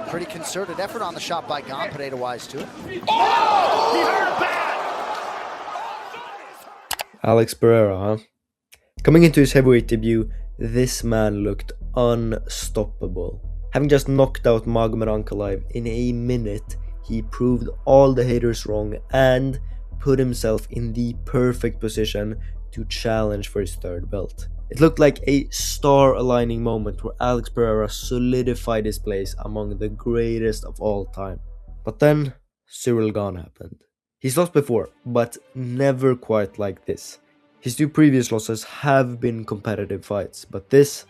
Pretty concerted effort on the shot by Gane. Pereira wise to it. Oh! He hurt bad! Alex Pereira, huh? Coming into his heavyweight debut, this man looked unstoppable. Having just knocked out Magomed Ankalaev in a minute, he proved all the haters wrong and put himself in the perfect position to challenge for his third belt. It looked like a star-aligning moment where Alex Pereira solidified his place among the greatest of all time. But then, Ciryl Gane happened. He's lost before, but never quite like this. His two previous losses have been competitive fights, but this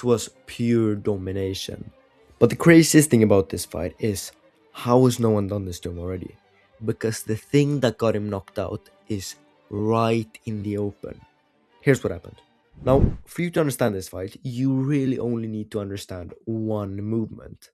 was pure domination. But the craziest thing about this fight is, how has no one done this to him already? Because the thing that got him knocked out is right in the open. Here's what happened. Now, for you to understand this fight, you really only need to understand one movement.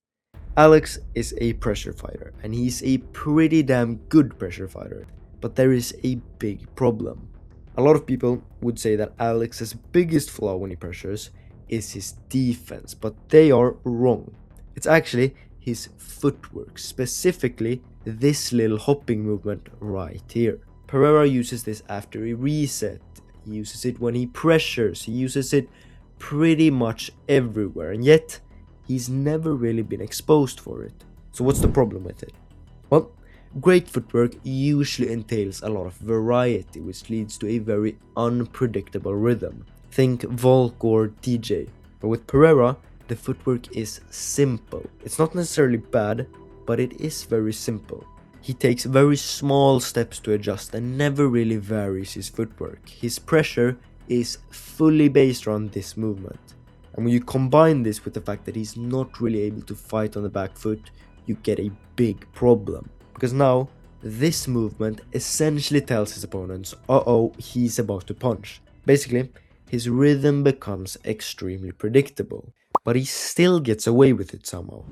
Alex is a pressure fighter, and he's a pretty damn good pressure fighter. But there is a big problem. A lot of people would say that Alex's biggest flaw when he pressures is his defense, but they are wrong. It's actually his footwork, specifically this little hopping movement right here. Pereira uses this after a reset. He uses it when he pressures. He uses it pretty much everywhere, and yet he's never really been exposed for it. So what's the problem with it? Well, great footwork usually entails a lot of variety, which leads to a very unpredictable rhythm. Think Volk or DJ. But with Pereira, the footwork is simple. It's not necessarily bad, but it is very simple. He takes very small steps to adjust and never really varies his footwork. His pressure is fully based around this movement. And when you combine this with the fact that he's not really able to fight on the back foot, you get a big problem. Because now, this movement essentially tells his opponents, uh-oh, he's about to punch. Basically, his rhythm becomes extremely predictable. But he still gets away with it somehow.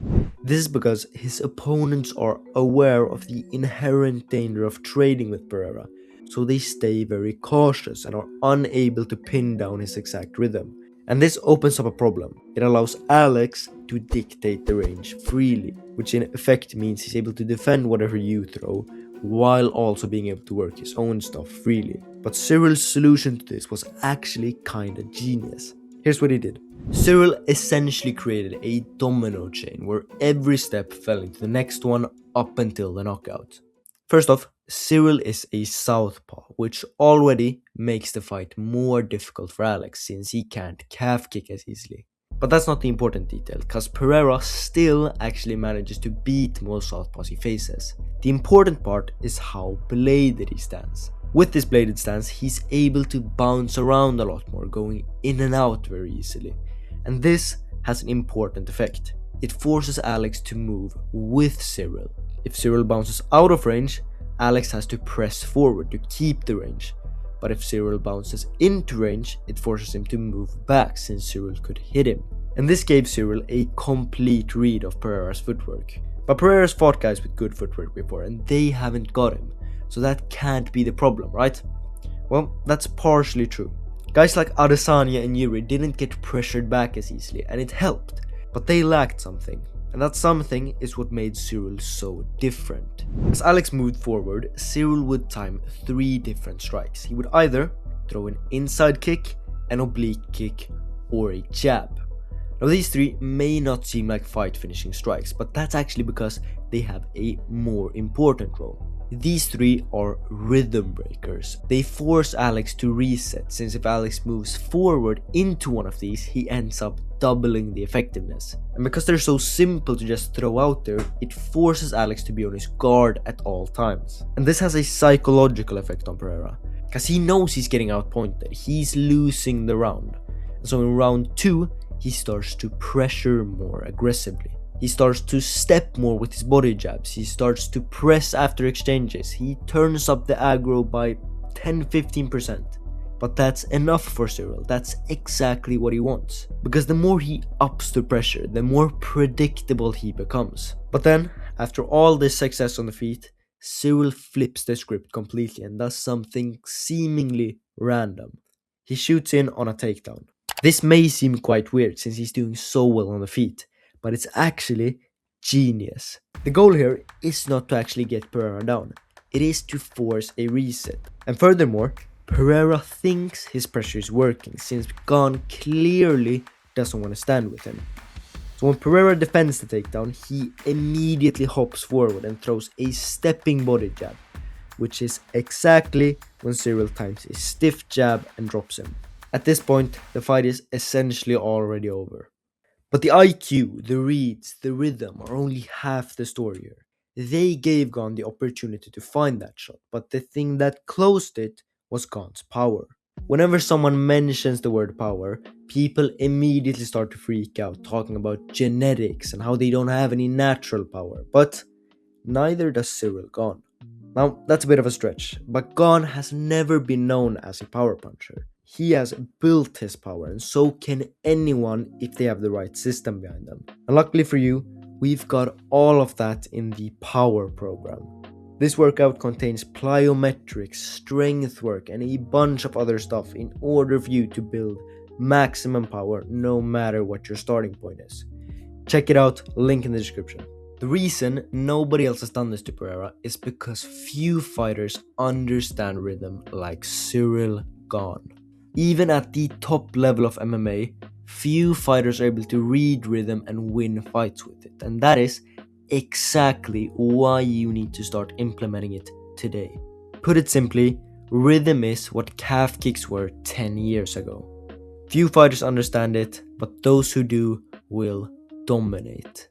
This is because his opponents are aware of the inherent danger of trading with Pereira, so they stay very cautious and are unable to pin down his exact rhythm. And this opens up a problem. It allows Alex to dictate the range freely, which in effect means he's able to defend whatever you throw, while also being able to work his own stuff freely. But Cyryl's solution to this was actually kinda genius. Here's what he did. Ciryl essentially created a domino chain where every step fell into the next one up until the knockout. First off, Ciryl is a southpaw, which already makes the fight more difficult for Alex since he can't calf kick as easily. But that's not the important detail, cause Pereira still actually manages to beat most southpaws he faces. The important part is how bladed he stands. With this bladed stance, he's able to bounce around a lot more, going in and out very easily. And this has an important effect. It forces Alex to move with Ciryl. If Ciryl bounces out of range, Alex has to press forward to keep the range. But if Ciryl bounces into range, it forces him to move back since Ciryl could hit him. And this gave Ciryl a complete read of Pereira's footwork. But Pereira's fought guys with good footwork before, and they haven't got him. So that can't be the problem, right? Well, that's partially true. Guys like Adesanya and Yuri didn't get pressured back as easily, and it helped. But they lacked something, and that something is what made Ciryl so different. As Alex moved forward, Ciryl would time 3 different strikes. He would either throw an inside kick, an oblique kick, or a jab. Now these 3 may not seem like fight finishing strikes, but that's actually because they have a more important role. These 3 are rhythm breakers. They force Alex to reset, since if Alex moves forward into one of these, he ends up doubling the effectiveness. And because they're so simple to just throw out there, it forces Alex to be on his guard at all times. And this has a psychological effect on Pereira, because he knows he's getting outpointed, he's losing the round. And so in round 2, he starts to pressure more aggressively. He starts to step more with his body jabs, he starts to press after exchanges, he turns up the aggro by 10-15%. But that's enough for Ciryl, that's exactly what he wants. Because the more he ups the pressure, the more predictable he becomes. But then, after all this success on the feet, Ciryl flips the script completely and does something seemingly random. He shoots in on a takedown. This may seem quite weird since he's doing so well on the feet, but it's actually genius. The goal here is not to actually get Pereira down, it is to force a reset. And furthermore, Pereira thinks his pressure is working since Gane clearly doesn't want to stand with him. So when Pereira defends the takedown, he immediately hops forward and throws a stepping body jab, which is exactly when Ciryl times a stiff jab and drops him. At this point, the fight is essentially already over. But the IQ, the reads, the rhythm are only half the story here. They gave Gane the opportunity to find that shot, but the thing that closed it was Gane's power. Whenever someone mentions the word power, people immediately start to freak out, talking about genetics and how they don't have any natural power, but neither does Ciryl Gane. Now, that's a bit of a stretch, but Gane has never been known as a power puncher. He has built his power, and so can anyone if they have the right system behind them. And luckily for you, we've got all of that in the Power program. This workout contains plyometrics, strength work, and a bunch of other stuff in order for you to build maximum power no matter what your starting point is. Check it out, link in the description. The reason nobody else has done this to Pereira is because few fighters understand rhythm like Ciryl Gane. Even at the top level of MMA, few fighters are able to read rhythm and win fights with it, and that is exactly why you need to start implementing it today. Put it simply, rhythm is what calf kicks were 10 years ago. Few fighters understand it, but those who do will dominate.